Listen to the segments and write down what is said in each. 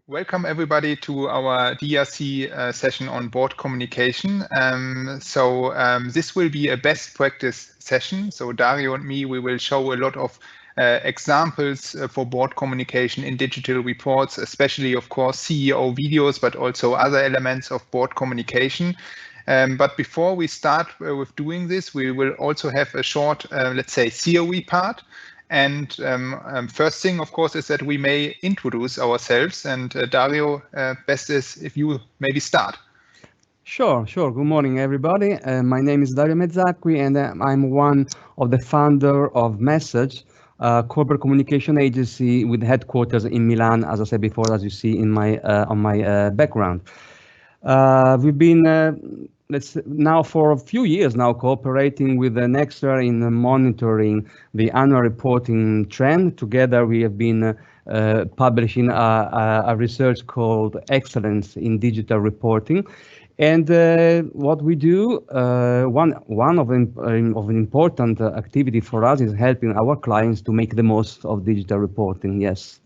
Welcome everybody to our DRC session on board communication. This will be a best practice session. So Dario and me, we will show a lot of examples for board communication in digital reports, especially of course CEO videos, but also other elements of board communication. But before we start with doing this, we will also have a short, let's say, theory part. And first thing, of course, is that we may introduce ourselves. And Dario, best is if you maybe start. Sure. Good morning, everybody. My name is Dario Mezzaqui, and I'm one of the founder of Message, a corporate communication agency with headquarters in Milan, as I said before, as you see in my on my background. We've been now for a few years now cooperating with nexxar in monitoring the annual reporting trend. Together we have been publishing a research called Excellence in Digital Reporting. And what we do, one of an important activity for us is helping our clients to make the most of digital reporting. Yes.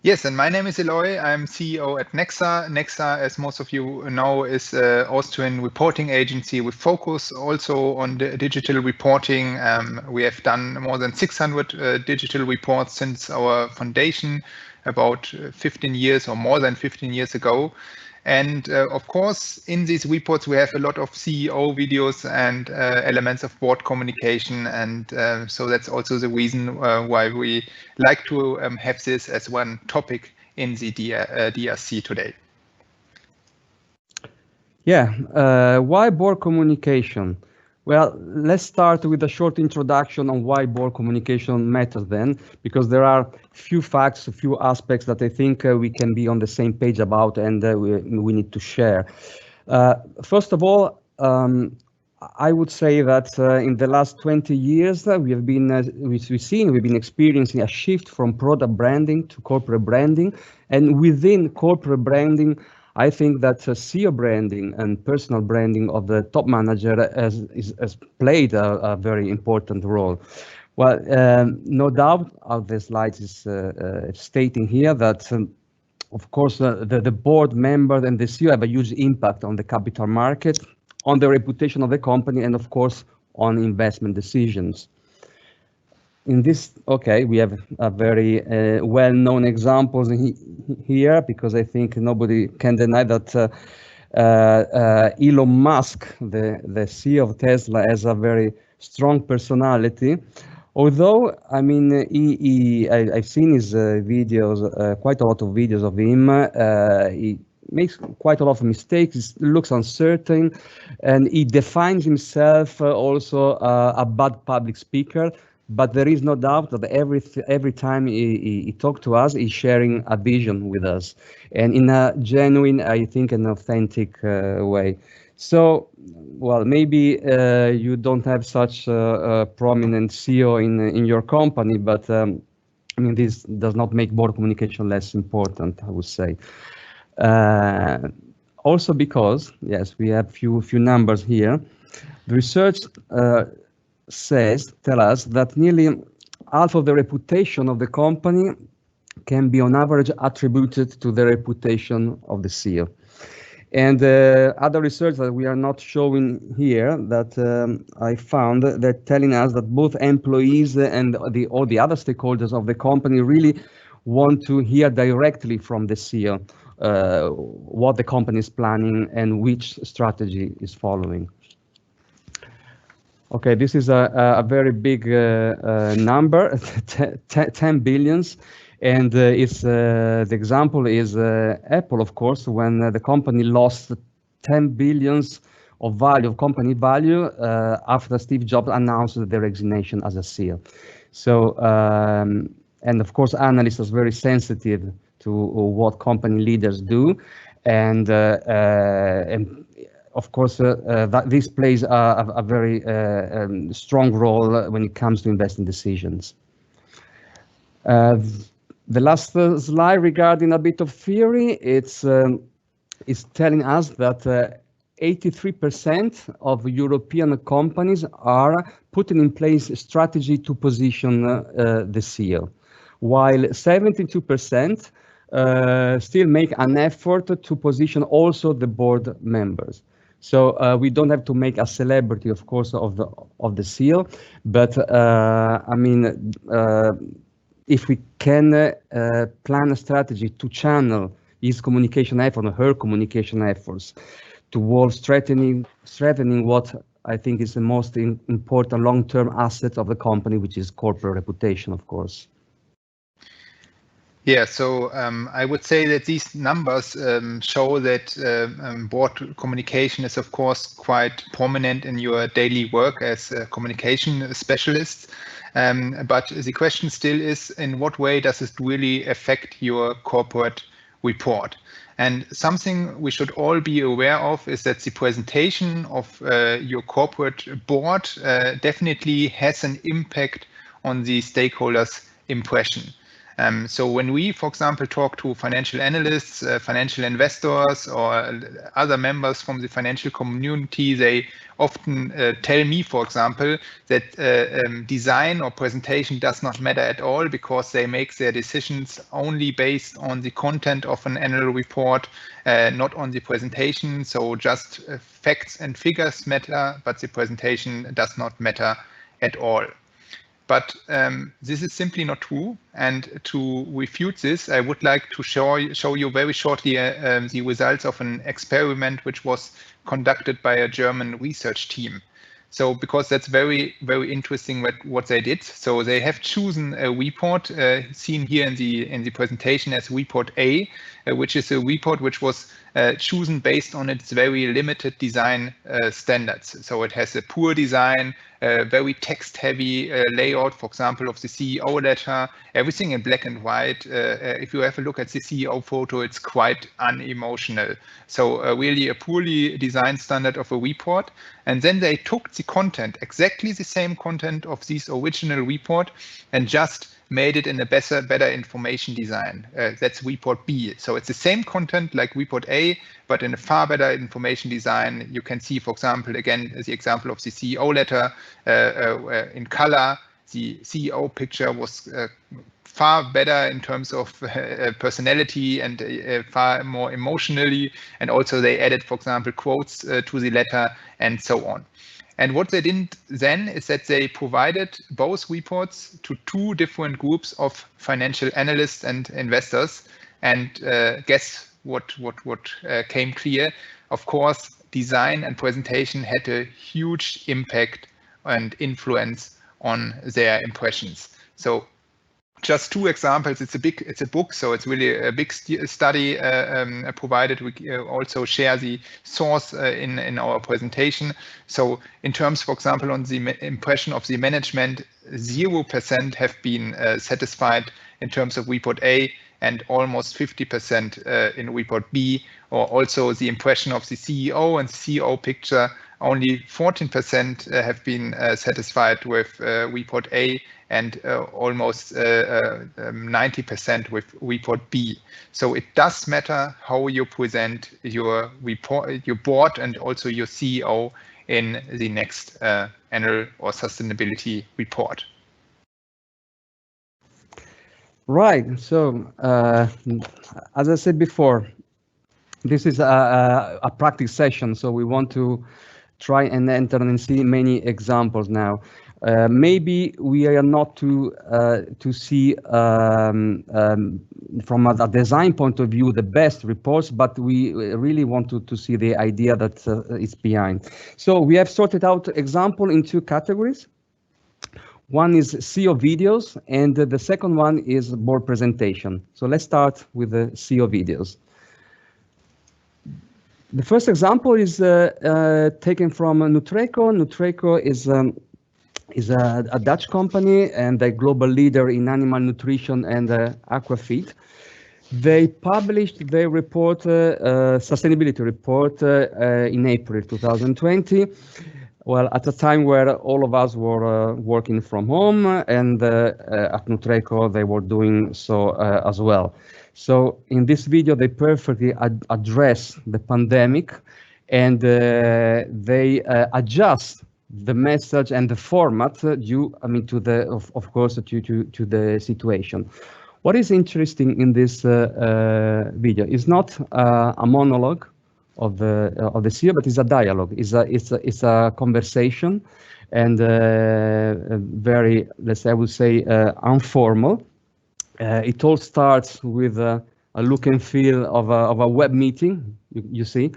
Yes, and my name is Eloy. I'm CEO at nexxar. nexxar, as most of you know, is an Austrian reporting agency with focus also on the digital reporting. We have done more than 600 digital reports since our foundation about 15 years or more than 15 years ago. And of course, in these reports, we have a lot of CEO videos and elements of board communication. And so that's also the reason why we like to have this as one topic in the DRC today. Yeah, why board communication? Well, let's start with a short introduction on why board communication matters then, because there are few facts, a few aspects that I think we can be on the same page about, and we need to share. First of all, I would say that in the last 20 years, we've been experiencing a shift from product branding to corporate branding, and within corporate branding, I think that CEO branding and personal branding of the top manager has played a very important role. Well, no doubt, the slide is stating here that, of course, the board members and the CEO have a huge impact on the capital market, on the reputation of the company, and of course, on investment decisions. In this, we have a very well-known examples here, because I think nobody can deny that Elon Musk, the CEO of Tesla, has a very strong personality. Although, I mean, I've seen his videos, quite a lot of videos of him. He makes quite a lot of mistakes, looks uncertain, and he defines himself also a bad public speaker. But there is no doubt that every time he talks to us, he's sharing a vision with us, and in a genuine, I think, an authentic way. So, well, maybe you don't have such a prominent CEO in your company, but I mean, this does not make board communication less important, I would say. Also because, yes, we have few numbers here. The research tell us that nearly half of the reputation of the company can be on average attributed to the reputation of the CEO. And other research that we are not showing here that I found that telling us that both employees and all the other stakeholders of the company really want to hear directly from the CEO what the company is planning and which strategy is following. Okay, this is a very big number, 10 billions, and the example is Apple, of course, when the company lost 10 billions of value, of company value, after Steve Jobs announced their resignation as a CEO. So, and of course, analysts are very sensitive to what company leaders do, and of course, that this plays a very strong role when it comes to investment decisions. The last slide regarding a bit of theory, it's telling us that 83% of European companies are putting in place a strategy to position the CEO, while 72% still make an effort to position also the board members. So we don't have to make a celebrity, of course, of the CEO, but I mean, if we can plan a strategy to channel his communication effort or her communication efforts towards strengthening what I think is the most important long-term asset of the company, which is corporate reputation, of course. Yeah, so I would say that these numbers show that board communication is, of course, quite prominent in your daily work as a communication specialist. But the question still is, in what way does it really affect your corporate report? And something we should all be aware of is that the presentation of your corporate board definitely has an impact on the stakeholders' impression. So when we, for example, talk to financial analysts, financial investors, or other members from the financial community, they often tell me, for example, that design or presentation does not matter at all because they make their decisions only based on the content of an annual report, not on the presentation. So just facts and figures matter, but the presentation does not matter at all. But this is simply not true. And to refute this, I would like to show you very shortly the results of an experiment which was conducted by a German research team. So because that's very, very interesting what they did. So they have chosen a report seen here in the presentation as report A, which is a report which was chosen based on its very limited design standards. So it has a poor design, very text-heavy layout, for example, of the CEO letter, everything in black and white. If you have a look at the CEO photo, it's quite unemotional. So really a poorly designed standard of a report. And then they took the content, exactly the same content of this original report, and just made it in a better information design. That's report B. So it's the same content like report A, but in a far better information design. You can see, for example, again, the example of the CEO letter in color. The CEO picture was far better in terms of personality and far more emotionally. And also they added, for example, quotes to the letter and so on. And what they did then is that they provided both reports to two different groups of financial analysts and investors. And guess what came clear? Of course, design and presentation had a huge impact and influence on their impressions. So just two examples. It's a book, so it's really a big study provided. We also share the source in our presentation. So in terms, for example, on the impression of the management, 0% have been satisfied in terms of report A, and almost 50% in report B, or also the impression of the CEO and CEO picture. Only 14% have been satisfied with report A, and almost 90% with report B. So it does matter how you present your report, your board, and also your CEO in the next annual or sustainability report. Right. So as I said before, this is a practice session. So we want to try and enter and see many examples now. Maybe we are not to see from a design point of view the best reports, but we really want to see the idea that is behind. So we have sorted out example in two categories. One is CEO videos, and the second one is board presentation. So let's start with the CEO videos. The first example is taken from Nutreco. Nutreco is a Dutch company and a global leader in animal nutrition and aquafeed. They published their report, sustainability report, in April 2020. Well, at a time where all of us were working from home, and at Nutreco they were doing so as well. So in this video, they perfectly address the pandemic, and they adjust the message and the format due, I mean, to the, of course, to the situation. What is interesting in this video is not a monologue of the CEO, but it's a dialogue. It's a conversation, and very, let's say, I would say, informal. It all starts with a look and feel of a web meeting. You see,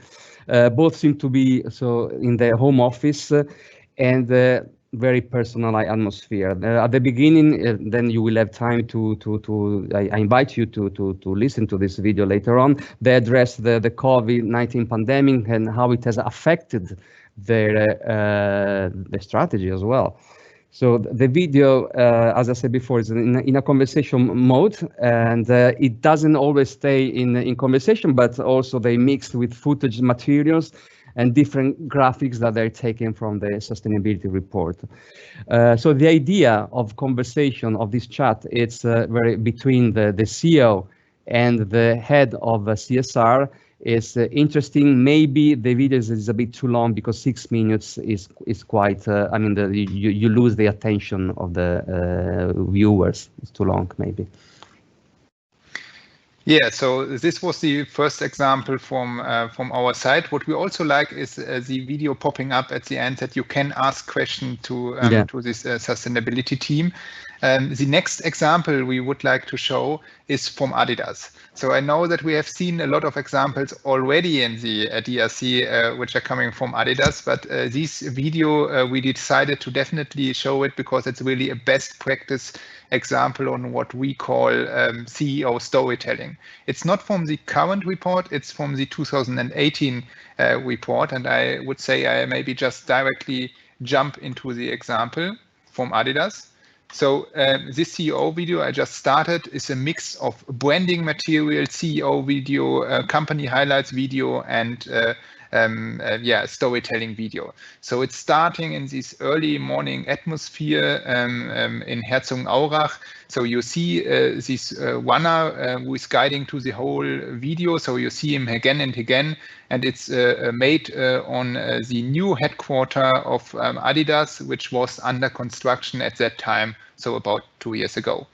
both seem to be so in their home office, and very personal atmosphere. At the beginning, then you will have time I invite you to listen to this video later on. They address the COVID-19 pandemic and how it has affected their strategy as well. So the video, as I said before, is in a conversation mode, and it doesn't always stay in conversation, but also they mix with footage materials and different graphics that they're taken from the sustainability report. So the idea of conversation of this chat, it's very between the CEO and the head of CSR. Is interesting. Maybe the video is a bit too long because 6 minutes is quite. I mean, you lose the attention of the viewers. It's too long, maybe. Yeah, so this was the first example from our side. What we also like is the video popping up at the end that you can ask questions to this sustainability team. The next example we would like to show is from Adidas. So I know that we have seen a lot of examples already in the DRC which are coming from Adidas, but this video we decided to definitely show it because it's really a best practice example on what we call CEO storytelling. It's not from the current report, it's from the 2018 report, and I would say I maybe just directly jump into the example from Adidas. So this CEO video I just started is a mix of branding material, CEO video, company highlights video, and storytelling video. So it's starting in this early morning atmosphere in Herzogenaurach. So you see this runner who is guiding to the whole video. So you see him again and again, and it's made on the new headquarter of Adidas, which was under construction at that time, so about 2 years ago.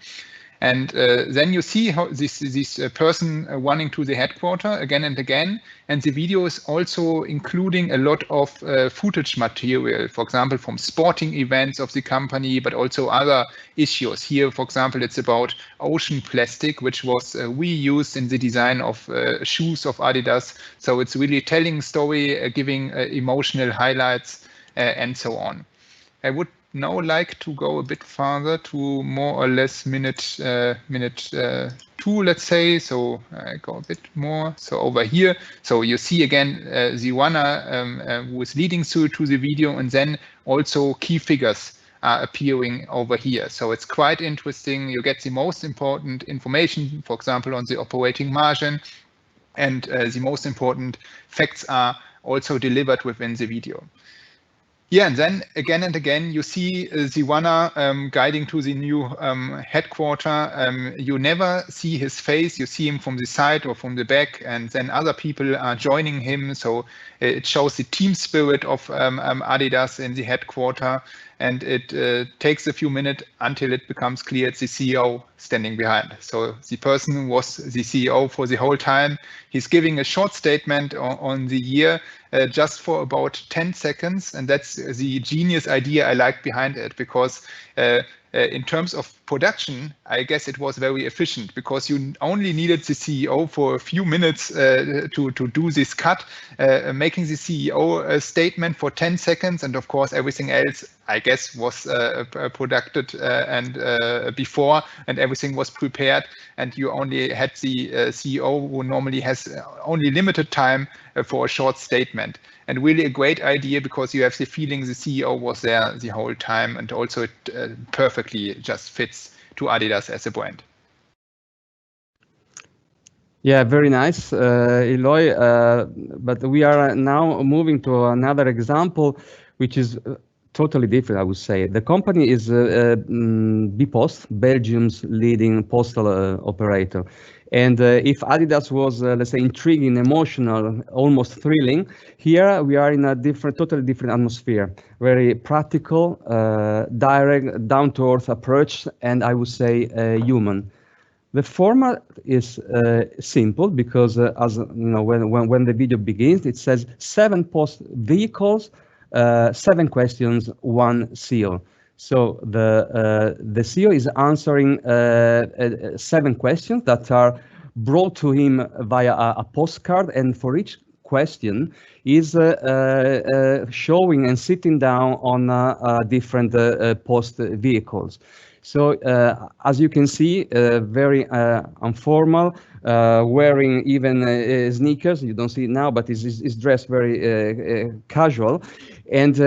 And then you see how this person running to the headquarter again and again. And the video is also including a lot of footage material, for example, from sporting events of the company, but also other issues. Here, for example, it's about ocean plastic, which was reused in the design of shoes of Adidas. So it's really telling story, giving emotional highlights, and so on. I would now like to go a bit farther to more or less minute 2, let's say. So I go a bit more. So over here, so you see again the runner who is leading through to the video, and then also key figures are appearing over here. So it's quite interesting. You get the most important information, for example, on the operating margin, and the most important facts are also delivered within the video. Yeah, and then again and again, you see the runner guiding to the new headquarter. You never see his face. You see him from the side or from the back, and then other people are joining him. So it shows the team spirit of Adidas in the headquarter. And it takes a few minutes until it becomes clear it's the CEO standing behind. So the person was the CEO for the whole time. He's giving a short statement on the year just for about 10 seconds. And that's the genius idea I like behind it, because in terms of production, I guess it was very efficient, because you only needed the CEO for a few minutes to do this cut, making the CEO statement for 10 seconds. And of course, everything else, I guess, was produced and before, and everything was prepared. And you only had the CEO, who normally has only limited time for a short statement. And really a great idea, because you have the feeling the CEO was there the whole time, and also it perfectly just fits to Adidas as a brand. Yeah, very nice, Eloy. But we are now moving to another example, which is totally different, I would say. The company is bpost, Belgium's leading postal operator. And if Adidas was, let's say, intriguing, emotional, almost thrilling, here we are in a totally different atmosphere. Very practical, direct, down-to-earth approach, and I would say human. The format is simple because, as you know, when the video begins, it says 7 post vehicles, 7 questions, 1 CEO. So the CEO is answering 7 questions that are brought to him via a postcard, and for each question is showing and sitting down on different post vehicles. So as you can see, very informal, wearing even sneakers. You don't see it now, but is dressed very casual, and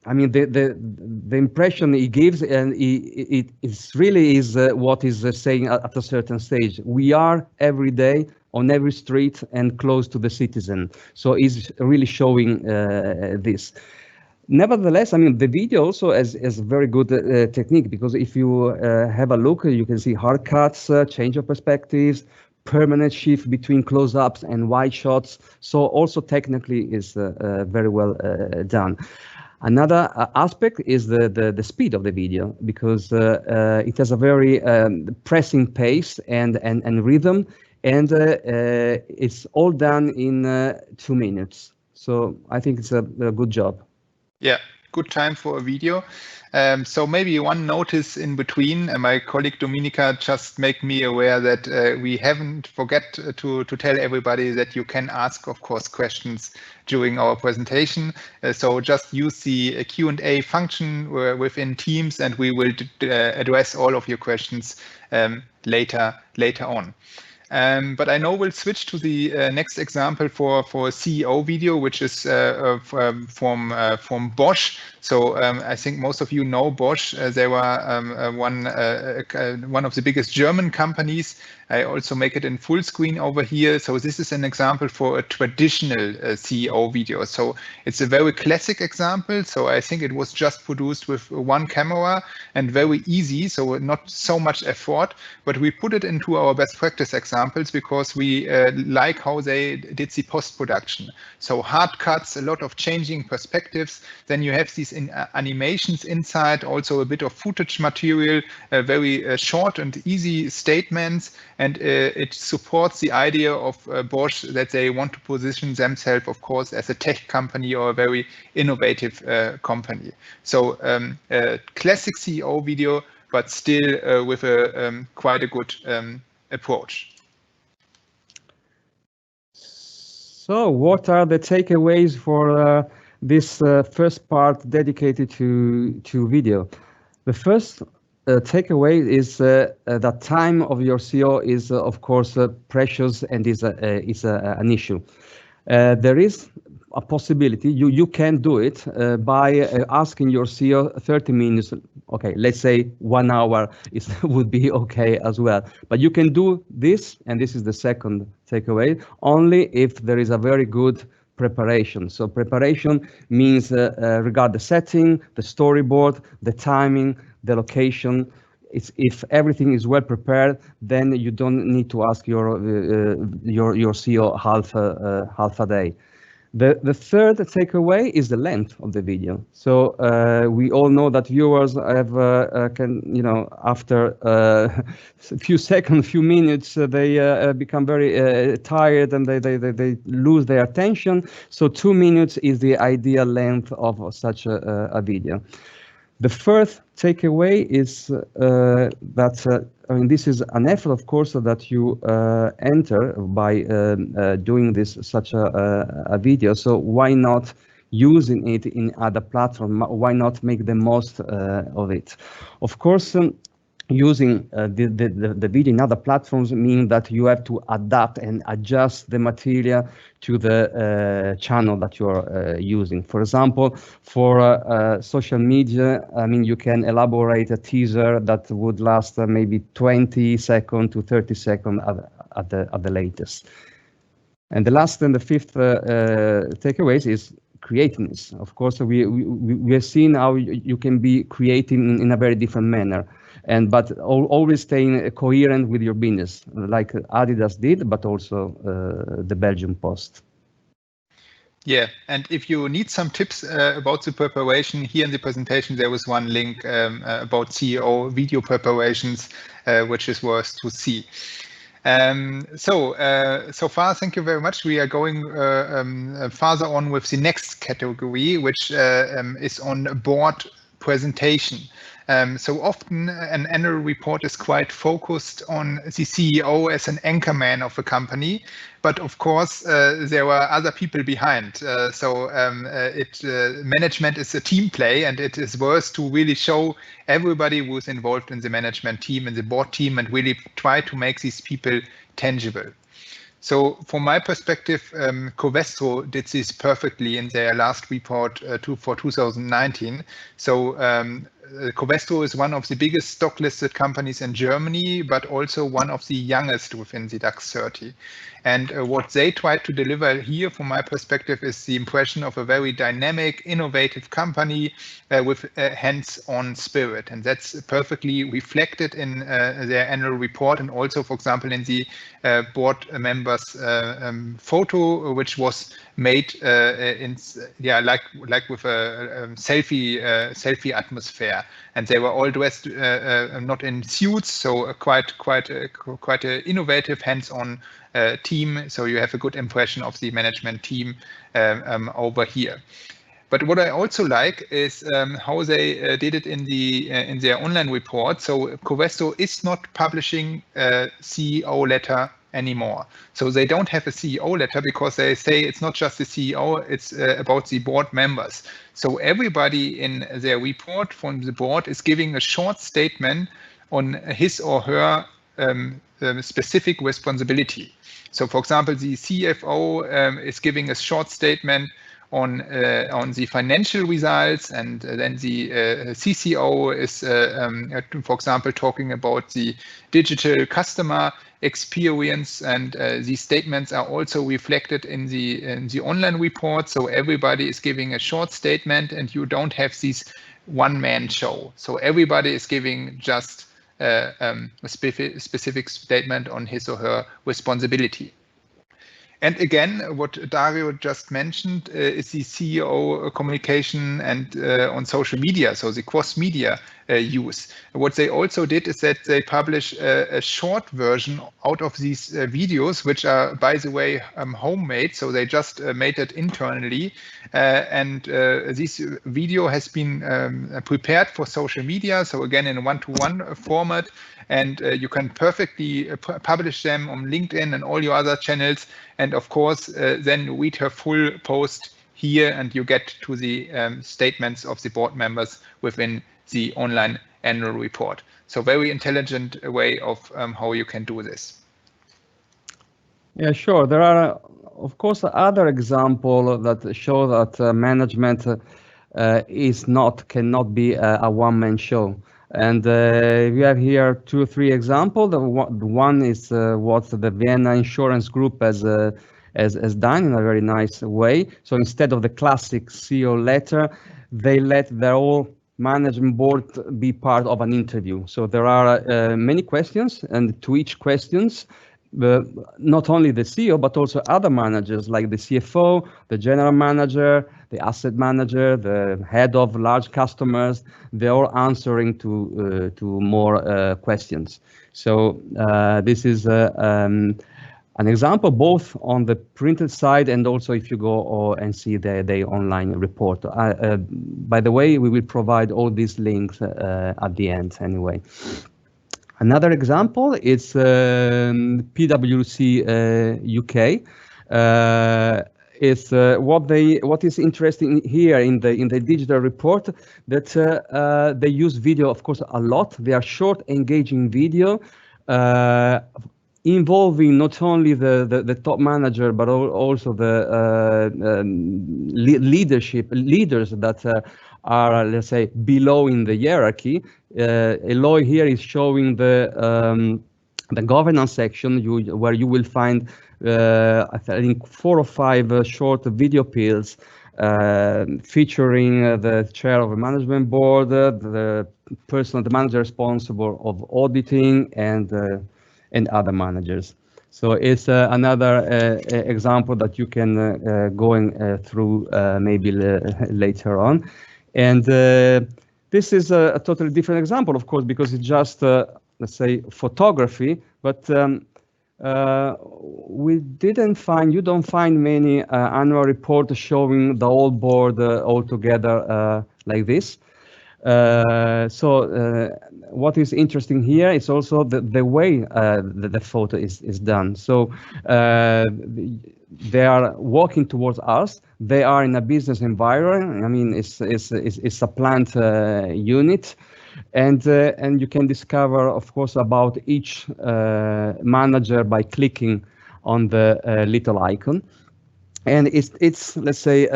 I mean the impression he gives, and it really is what is saying at a certain stage. We are every day on every street and close to the citizen. So he's really showing this. Nevertheless, I mean, the video also has very good technique, because if you have a look, you can see hard cuts, change of perspectives, permanent shift between close-ups and wide shots. So also technically is very well done. Another aspect is the speed of the video, because it has a very pressing pace and rhythm, and it's all done in 2 minutes. So I think it's a good job. Yeah, good time for a video. So maybe one notice in between, my colleague Dominika just make me aware that we haven't forget to tell everybody that you can ask, of course, questions during our presentation. So just use the Q&A function within Teams, and we will address all of your questions later on. But I know we'll switch to the next example for a CEO video, which is from Bosch. So I think most of you know Bosch. They were one of the biggest German companies. I also make it in full screen over here. So this is an example for a traditional CEO video. So it's a very classic example. So I think it was just produced with 1 camera and very easy. So not so much effort, but we put it into our best practice examples because we like how they did the post-production. So hard cuts, a lot of changing perspectives. Then you have these animations inside, also a bit of footage material, very short and easy statements. And it supports the idea of Bosch that they want to position themselves, of course, as a tech company or a very innovative company. So classic CEO video, but still with a quite a good approach. So what are the takeaways for this first part dedicated to video? The first takeaway is that time of your CEO is, of course, precious and is an issue. There is a possibility, you can do it by asking your CEO 30 minutes. Okay, let's say 1 hour would be okay as well. But you can do this, and this is the second takeaway, only if there is a very good preparation. So preparation means regard the setting, the storyboard, the timing, the location. If everything is well prepared, then you don't need to ask your CEO half a day. The third takeaway is the length of the video. So we all know that viewers have after a few seconds, few minutes, they become very tired and they lose their attention. So 2 minutes is the ideal length of such a video. The fourth takeaway is that I mean, this is an effort, of course, that you enter by doing this such a video. So why not using it in other platforms? Why not make the most of it? Of course, using the video in other platforms mean that you have to adapt and adjust the material to the channel that you're using. For example, for social media, I mean, you can elaborate a teaser that would last maybe 20 seconds to 30 seconds at the latest. And the last and the fifth takeaways is creativeness. Of course, we have seen how you can be creative in a very different manner. But always staying coherent with your business, like Adidas did, but also the Belgian Post. Yeah, and if you need some tips about the preparation, here in the presentation there was one link about CEO video preparations, which is worth to see. So far, thank you very much. We are going further on with the next category, which is on board presentation. So often an annual report is quite focused on the CEO as an anchorman of a company, but of course there are other people behind. Management is a team play, and it is worth to really show everybody who's involved in the management team and the board team, and really try to make these people tangible. So from my perspective, Covestro did this perfectly in their last report for 2019. So Covestro is one of the biggest stock listed companies in Germany, but also one of the youngest within the DAX 30. And what they tried to deliver here, from my perspective, is the impression of a very dynamic, innovative company with a hands-on spirit. And that's perfectly reflected in their annual report, and also, for example, in the board members' photo, which was made like with a selfie atmosphere. And they were all dressed not in suits, so quite an innovative, hands-on team. So you have a good impression of the management team over here. But what I also like is how they did it in their online report. So Covestro is not publishing a CEO letter anymore. So they don't have a CEO letter, because they say it's not just the CEO, it's about the board members. So everybody in their report from the board is giving a short statement on his or her specific responsibility. So for example, the CFO is giving a short statement on the financial results, and then the CCO is, for example, talking about the digital customer experience, and these statements are also reflected in the online report. So everybody is giving a short statement, and you don't have this one-man show. So everybody is giving just a specific statement on his or her responsibility. And again, what Dario just mentioned is the CEO communication and on social media, so the cross-media use. What they also did is that they publish a short version out of these videos, which are, by the way, homemade. So they just made it internally. And this video has been prepared for social media. So again, in a one-to-one format. And you can perfectly publish them on LinkedIn and all your other channels. And of course, then read her full post here, and you get to the statements of the board members within the online annual report. So very intelligent way of how you can do this. Yeah, sure. There are, of course, other examples that show that management cannot be a one-man show. And we have here 2 or 3 examples. The one is what the Vienna Insurance Group has done in a very nice way. So instead of the classic CEO letter, they let their whole management board be part of an interview. So there are many questions, and to each questions, not only the CEO, but also other managers like the CFO, the general manager, the asset manager, the head of large customers, they're all answering to more questions. So this is an example both on the printed side and also if you go and see the online report. By the way, we will provide all these links at the end anyway. Another example is PwC UK. What is interesting here in the digital report, that they use video, of course, a lot. They are short, engaging video, involving not only the top manager, but also the leaders that are, let's say, below in the hierarchy. Eloy here is showing the governance section, where you will find I think 4 or 5 short video pills featuring the chair of the management board, the manager responsible of auditing, and other managers. So it's another example that you can going through maybe later on. And this is a totally different example, of course, because it's just, let's say, photography. But we didn't find, you don't find many annual reports showing the whole board all together like this. So what is interesting here is also the way the photo is done. So they are walking towards us. They are in a business environment. I mean, it's a plant unit. And you can discover, of course, about each manager by clicking on the little icon. And it's let's say,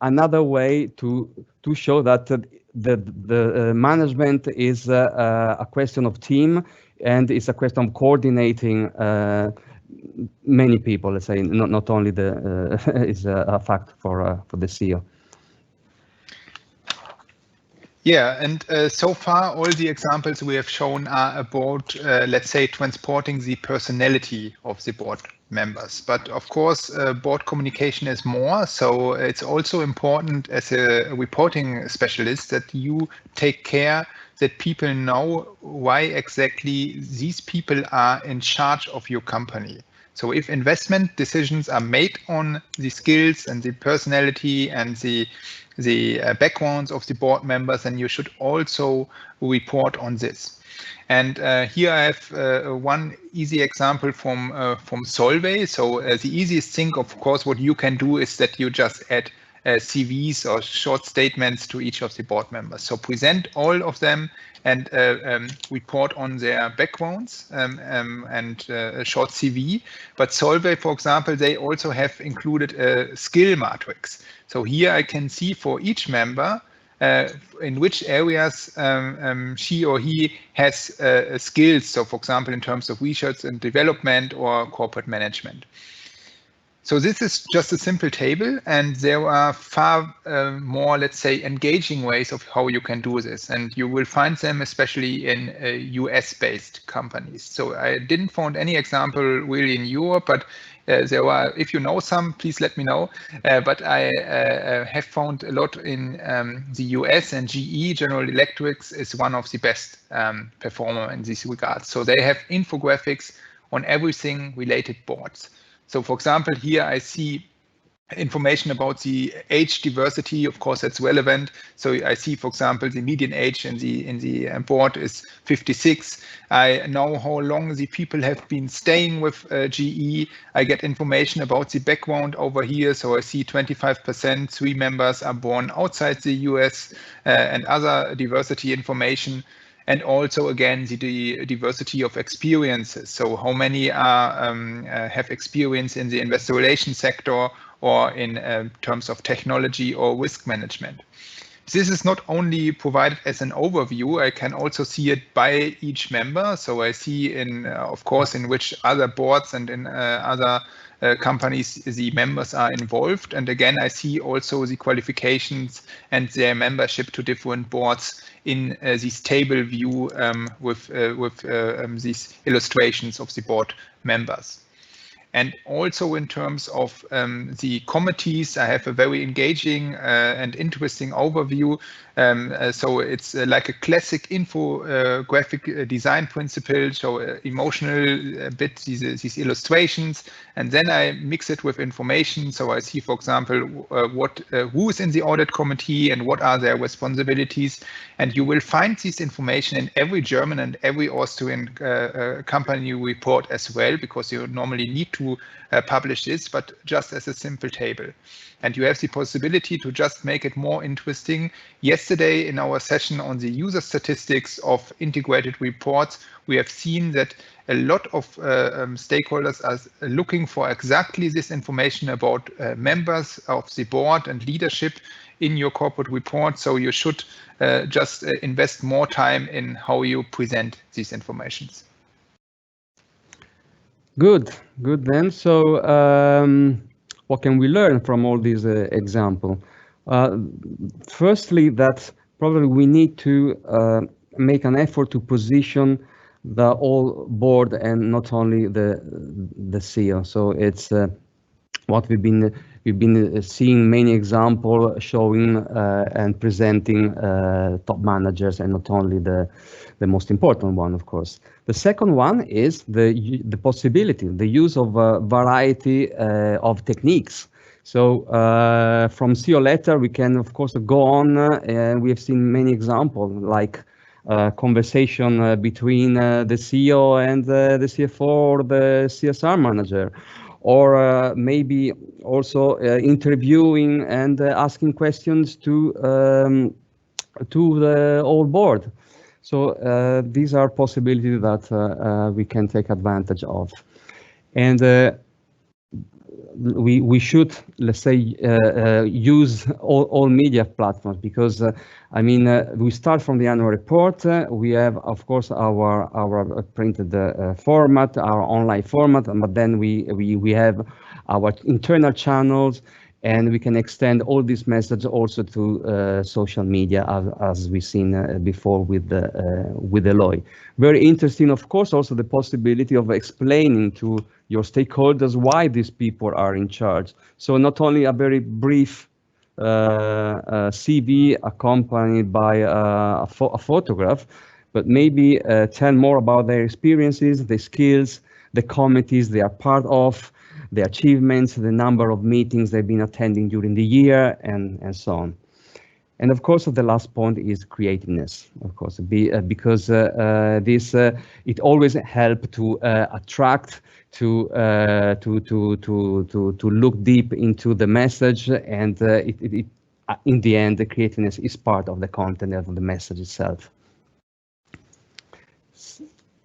another way to show that the management is a question of team, and it's a question of coordinating many people. Let's say not only the is a fact for the CEO. Yeah, and so far all the examples we have shown are about, let's say, transporting the personality of the board members. But of course, board communication is more. So it's also important as a reporting specialist that you take care that people know why exactly these people are in charge of your company. So if investment decisions are made on the skills and the personality and the backgrounds of the board members, then you should also report on this. And here I have one easy example from Solvay. So the easiest thing, of course, what you can do is that you just add CVs or short statements to each of the board members. So present all of them and report on their backgrounds and a short CV. But Solvay, for example, they also have included a skill matrix. So here I can see for each member in which areas she or he has skills. So for example, in terms of research and development or corporate management. So this is just a simple table, and there are far more, let's say, engaging ways of how you can do this. And you will find them especially in US-based companies. So I didn't find any example really in Europe, but there are, if you know some, please let me know. But I have found a lot in the US, and GE, General Electric, is one of the best performer in this regard. So they have infographics on everything related boards. So for example, here I see information about the age diversity. Of course, that's relevant. So I see, for example, the median age in the board is 56. I know how long the people have been staying with GE. I get information about the background over here. So I see 25%, 3 members are born outside the US, and other diversity information. And also, again, the diversity of experiences. So how many are have experience in the investor relations sector or in terms of technology or risk management. This is not only provided as an overview, I can also see it by each member. So I see in, of course, in which other boards and in other companies the members are involved. And again, I see also the qualifications and their membership to different boards in this table view with these illustrations of the board members. And also in terms of the committees, I have a very engaging and interesting overview. So it's like a classic infographic design principle, so emotional bit, these illustrations, and then I mix it with information. So I see, for example, who is in the audit committee and what are their responsibilities. And you will find this information in every German and every Austrian company report as well, because you normally need to publish this, but just as a simple table. And you have the possibility to just make it more interesting. Yesterday in our session on the user statistics of integrated reports, we have seen that a lot of stakeholders are looking for exactly this information about members of the board and leadership in your corporate report. So you should just invest more time in how you present these informations. Good then. So what can we learn from all these examples? Firstly, that probably we need to make an effort to position the whole board and not only the CEO. So it's what we've been seeing many examples showing and presenting top managers, and not only the most important one, of course. The second one is the possibility, the use of a variety of techniques. So from CEO letter, we can of course go on, and we have seen many examples like conversation between the CEO and the CFO or the CSR manager, or maybe also interviewing and asking questions to the whole board. So these are possibilities that we can take advantage of, and we should, let's say, use all media platforms, because I mean, we start from the annual report. We have, of course, our printed format, our online format, but then we have our internal channels, and we can extend all this message also to social media, as we've seen before with Eloy. Very interesting, of course, also the possibility of explaining to your stakeholders why these people are in charge. So not only a very brief CV accompanied by a photograph, but maybe tell more about their experiences, the skills, the committees they are part of, the achievements, the number of meetings they've been attending during the year, and so on. And of course, the last point is creativeness, of course, because this it always helps to attract, to look deep into the message, and in the end, the creativeness is part of the content of the message itself.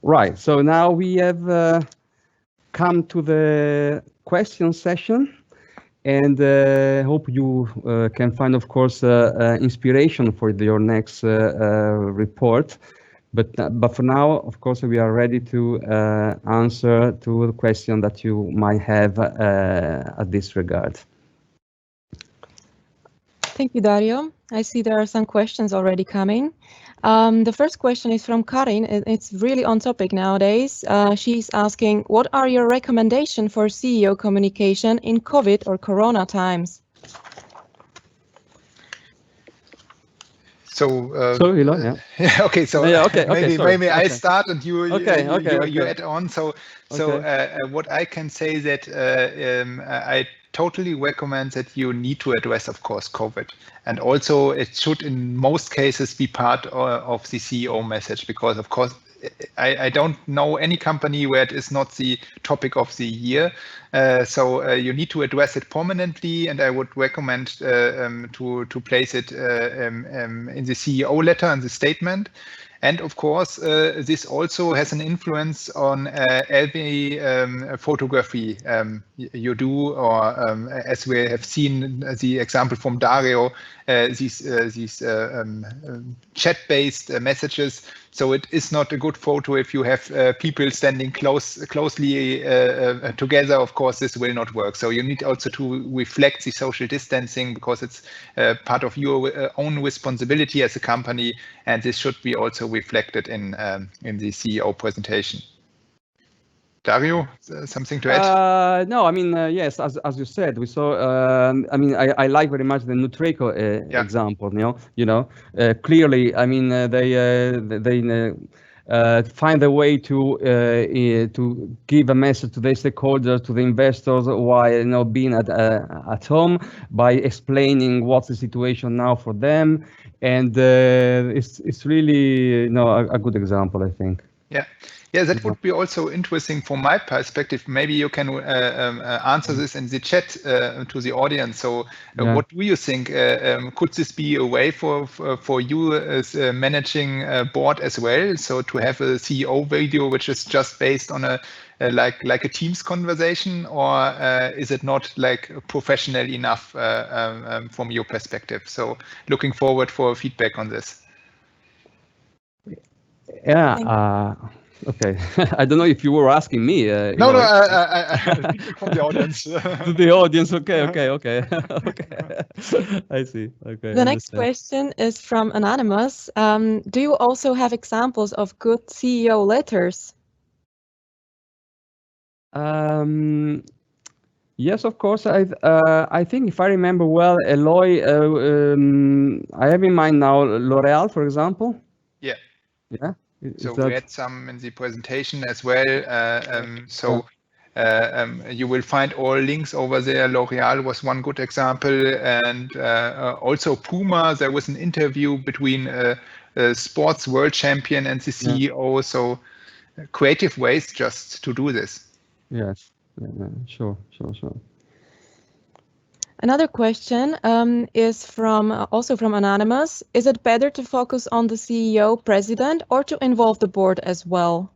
Right. So now we have come to the question session, and hope you can find, of course, inspiration for your next report. But for now, of course, we are ready to answer to the question that you might have at this regard. Thank you, Dario. I see there are some questions already coming. The first question is from Karin. It's really on topic nowadays. She's asking, what are your recommendations for CEO communication in COVID or Corona times? So Eloy, yeah. Okay. So maybe I start and you Okay. add on. So what I can say that I totally recommend that you need to address, of course, COVID, and also it should in most cases be part of the CEO message, because of course I don't know any company where it is not the topic of the year. So you need to address it permanently, and I would recommend to place it in the CEO letter and the statement. And of course, this also has an influence on every photography you do, or as we have seen the example from Dario, these chat-based messages. So it is not a good photo if you have people standing closely together. Of course, this will not work. So you need also to reflect the social distancing, because it's part of your own responsibility as a company, and this should be also reflected in the CEO presentation. Dario, something to add? No, I mean, yes, as you said, we saw. I mean, I like very much the Nutreco example. Clearly, I mean, they find a way to give a message to their stakeholders, to the investors, while being at home, by explaining what's the situation now for them, and it's really a good example, I think. Yeah, that would be also interesting from my perspective. Maybe you can answer this in the chat to the audience. So what do you think? Could this be a way for you as managing board as well? So to have a CEO video which is just based on a like a Teams conversation, or is it not like professional enough from your perspective? So looking forward for feedback on this. Yeah. Okay. I don't know if you were asking me. No, Eloy. I from the audience. To the audience. Okay. Okay. I see. Okay. The next Understand. question is from Anonymous. Do you also have examples of good CEO letters? Yes, of course. I think if I remember well, Eloy, I have in mind now L'Oreal, for example. Yeah. Yeah. So we had some in the presentation as well. You will find all links over there. L'Oreal was one good example, and also Puma. There was an interview between a sports world champion and the CEO. So creative ways just to do this. Yes. Sure. Another question is also from Anonymous. Is it better to focus on the CEO, president, or to involve the board as well?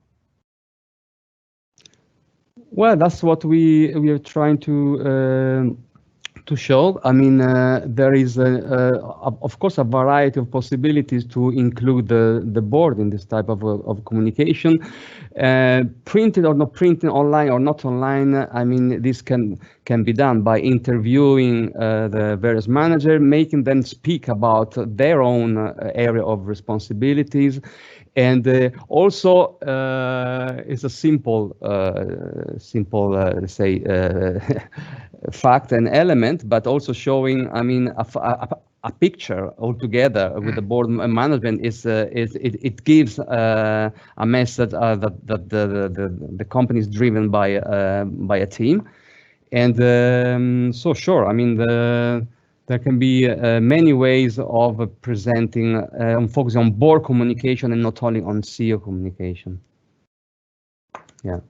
Well, that's what we are trying to show. I mean, there is, of course, a variety of possibilities to include the board in this type of communication. Printed or not printed, online or not online. I mean, this can be done by interviewing the various managers, making them speak about their own area of responsibilities. And also, it's a simple, let's say, fact and element, but also showing, I mean, a picture altogether with the board management it gives a message that the company is driven by a team, and so sure. I mean, there can be many ways of presenting and focusing on board communication and not only on CEO communication. Yeah.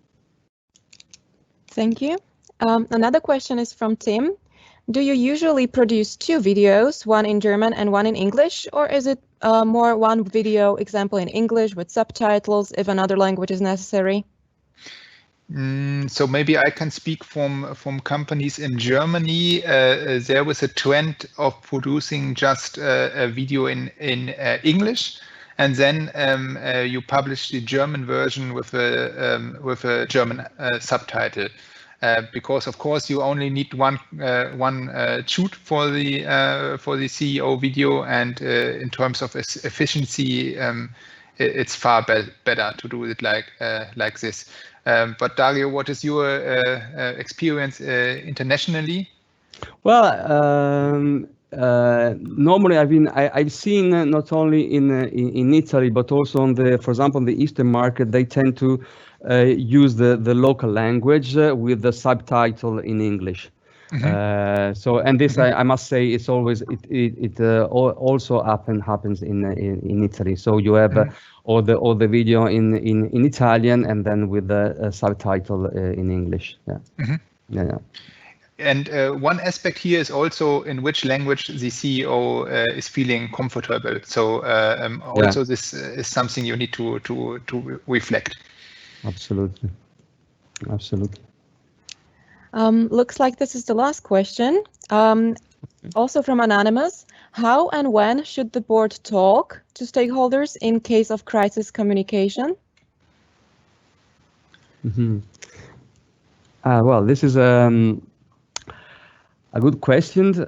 Thank you. Another question is from Tim. Do you usually produce two videos, one in German and one in English, or is it more one video example in English with subtitles if another language is necessary? So maybe I can speak from companies in Germany. There was a trend of producing just a video in English, and then you publish the German version with a German subtitle. Because of course you only need one shoot for the CEO video, and in terms of efficiency, it's far better to do it like this. But Dario, what is your experience internationally? Well, normally I've seen not only in Italy but also on for example, on the Eastern market, they tend to use the local language with the subtitle in English. So, and this I must say, it's always it also happens in Italy. So you have all the video in Italian and then with the subtitle in English. Yeah. And one aspect here is also in which language the CEO is feeling comfortable. So also this is something you need to reflect. Absolutely. Looks like this is the last question. Also from Anonymous. How and when should the board talk to stakeholders in case of crisis communication? Well, this is a good question,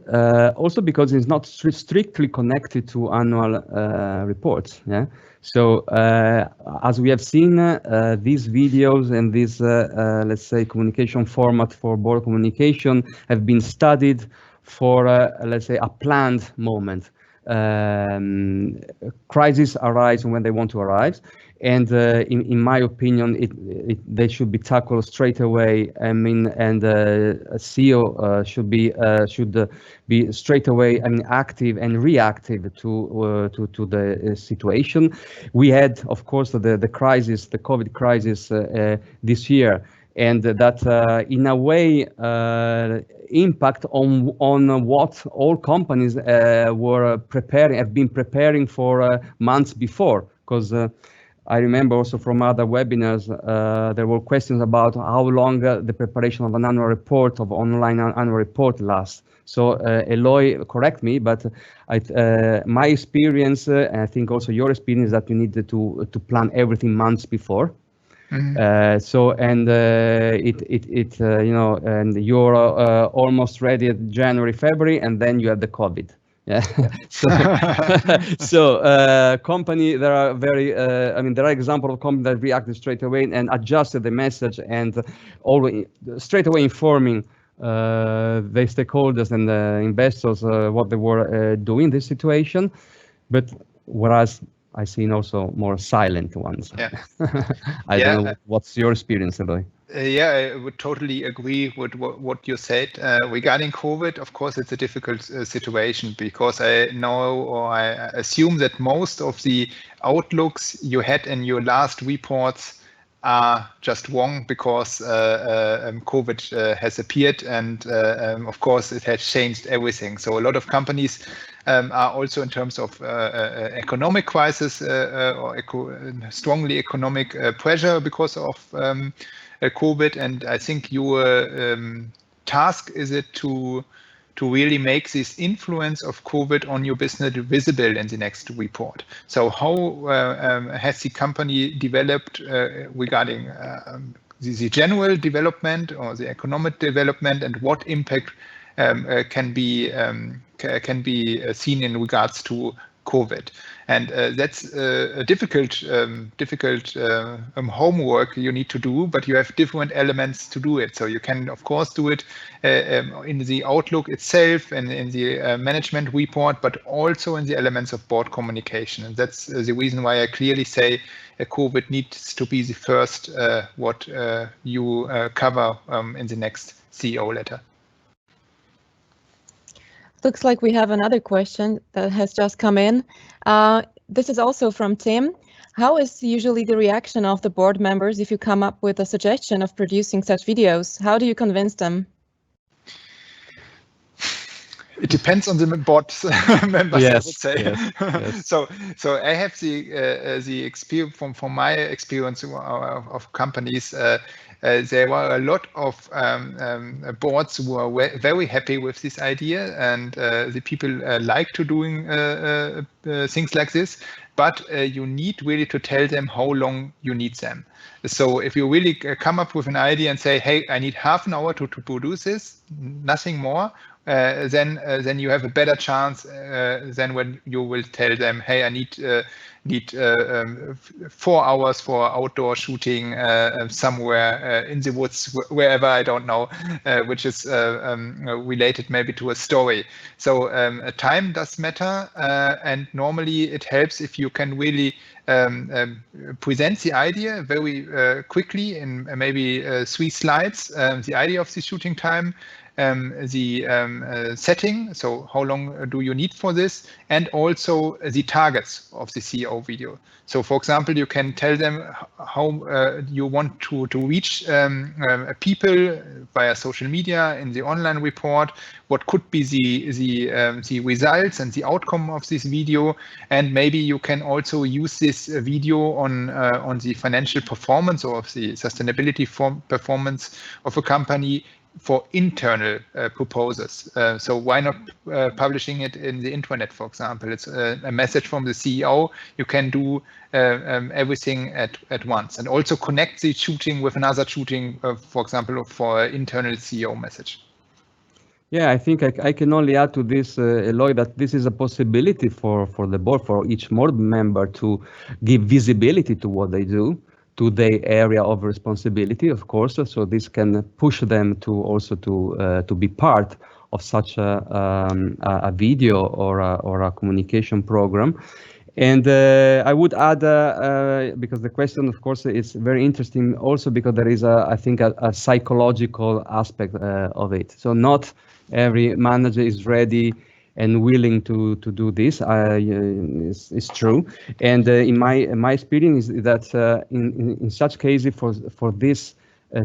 also because it's not strictly connected to annual reports. Yeah. So as we have seen, these videos and this, let's say, communication format for board communication have been studied for, let's say, a planned moment. Crises arise when they want to arise. And in my opinion, they should be tackled straight away. I mean, and CEO should be straight away, I mean, active and reactive to the situation. We had, of course, the crisis, the COVID crisis this year, and that in a way impact on what all companies have been preparing for months before, because. I remember also from other webinars, there were questions about how long the preparation of an annual report, of online annual report lasts. So Eloy, correct me, but my experience, and I think also your experience, that you need to plan everything months before. So and you know, and you're almost ready at January, February, and then you have the COVID. Yeah. So company, there are very, I mean, there are examples of companies that reacted straight away and adjusted the message and always straight away informing the stakeholders and the investors what they were doing in this situation. But whereas I've seen also more silent ones. Yeah. I don't know what's your experience, Eloy. Yeah, I would totally agree with what you said. Regarding COVID, of course, it's a difficult situation because I know or I assume that most of the outlooks you had in your last reports are just wrong because COVID has appeared and of course it has changed everything. So a lot of companies are also in terms of economic crisis or strongly economic pressure because of COVID, and I think your task is it to really make this influence of COVID on your business visible in the next report. So how has the company developed regarding the general development or the economic development, and what impact can be seen in regards to COVID? And that's a difficult homework you need to do, but you have different elements to do it. So you can, of course, do it in the outlook itself and in the management report, but also in the elements of board communication. And that's the reason why I clearly say COVID needs to be the first what you cover in the next CEO letter. Looks like we have another question that has just come in. This is also from Tim. How is usually the reaction of the board members if you come up with a suggestion of producing such videos? How do you convince them? It depends on the board members, yes, I would say. Yes. So I have the experience from my experience of companies. There were a lot of boards who were very happy with this idea, and the people like to doing things like this. But you need really to tell them how long you need them. So if you really come up with an idea and say, "Hey, I need half an hour to produce this, nothing more," then you have a better chance than when you will tell them, "Hey, I need 4 hours for outdoor shooting somewhere in the woods, wherever, I don't know, which is related maybe to a story." So time does matter, and normally it helps if you can really present the idea very quickly in maybe 3 slides, the idea of the shooting time, the setting, so how long do you need for this, and also the targets of the CEO video. So for example, you can tell them how you want to reach people via social media in the online report, what could be the results and the outcome of this video, and maybe you can also use this video on the financial performance or of the sustainability performance of a company for internal proposals. So why not publishing it in the intranet, for example? It's a message from the CEO. You can do everything at once, and also connect the shooting with another shooting, for example, for internal CEO message. Yeah, I think I can only add to this, Eloy, that this is a possibility for the board, for each board member to give visibility to what they do, to their area of responsibility, of course. So this can push them to also to be part of such a video or a communication program. And I would add, because the question, of course, is very interesting also because there is, I think, a psychological aspect of it. So not every manager is ready and willing to do this. It's true. And in my experience is that in such cases for this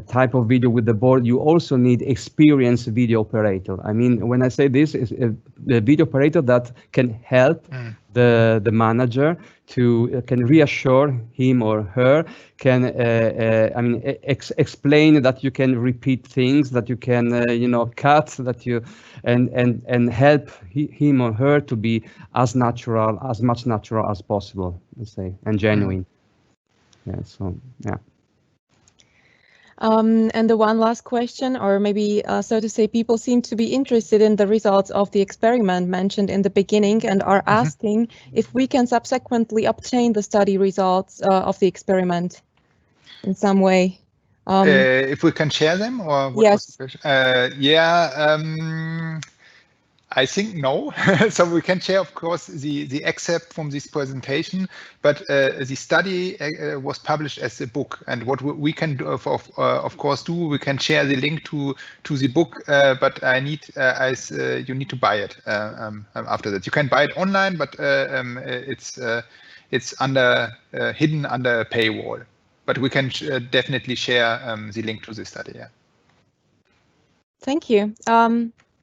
type of video with the board, you also need experienced video operator. I mean, when I say this, is the video operator that can help the manager to can reassure him or her, can explain that you can repeat things, that you can cut, that you and help him or her to be as much natural as possible, let's say, and genuine. Yeah. So yeah. And the one last question, or maybe so to say, people seem to be interested in the results of the experiment mentioned in the beginning and are asking if we can subsequently obtain the study results of the experiment in some way. If we can share them, or what was the question? I think no. So we can share, of course, the excerpt from this presentation, but the study was published as a book. And what we can do, of course, we can share the link to the book, but you need to buy it after that. You can buy it online, but it's hidden under a paywall. But we can definitely share the link to the study. Yeah. Thank you.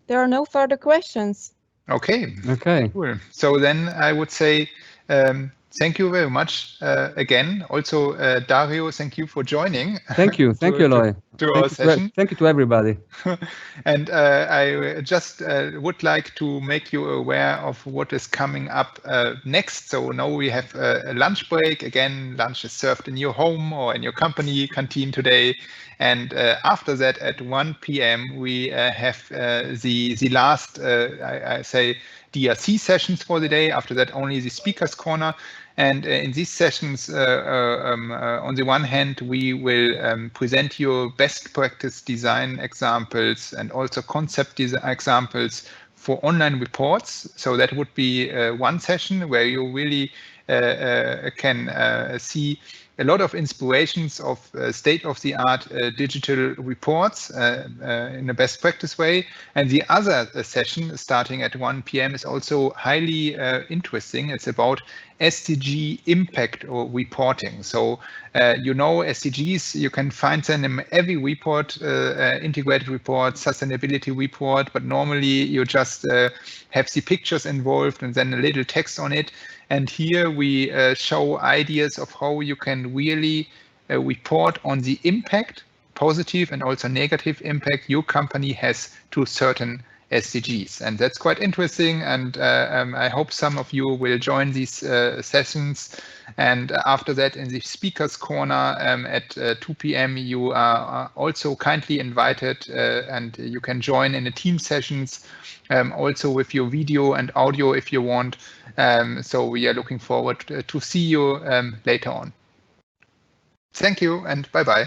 There are no further questions. Okay. Okay. Cool. So then I would say thank you very much again. Also, Dario, thank you for joining. Thank you. Thank you, Eloy. To our session. Thank you to everybody. And I just would like to make you aware of what is coming up next. So now we have a lunch break. Again, lunch is served in your home or in your company canteen today. And after that, at 1 p.m., we have the last, I say, DRC sessions for the day. After that, only the speaker's corner. And in these sessions, on the one hand, we will present you best practice design examples and also concept design examples for online reports. So that would be one session where you really can see a lot of inspirations of state-of-the-art digital reports in a best practice way. And the other session starting at 1 p.m. is also highly interesting. It's about SDG impact or reporting. So, SDGs, you can find them in every report, integrated report, sustainability report, but normally you just have the pictures involved and then a little text on it. And here we show ideas of how you can really report on the impact, positive and also negative impact your company has to certain SDGs. And that's quite interesting. And I hope some of you will join these sessions. And after that, in the speaker's corner at 2 p.m., you are also kindly invited and you can join in the team sessions also with your video and audio if you want. So we are looking forward to see you later on. Thank you and bye-bye.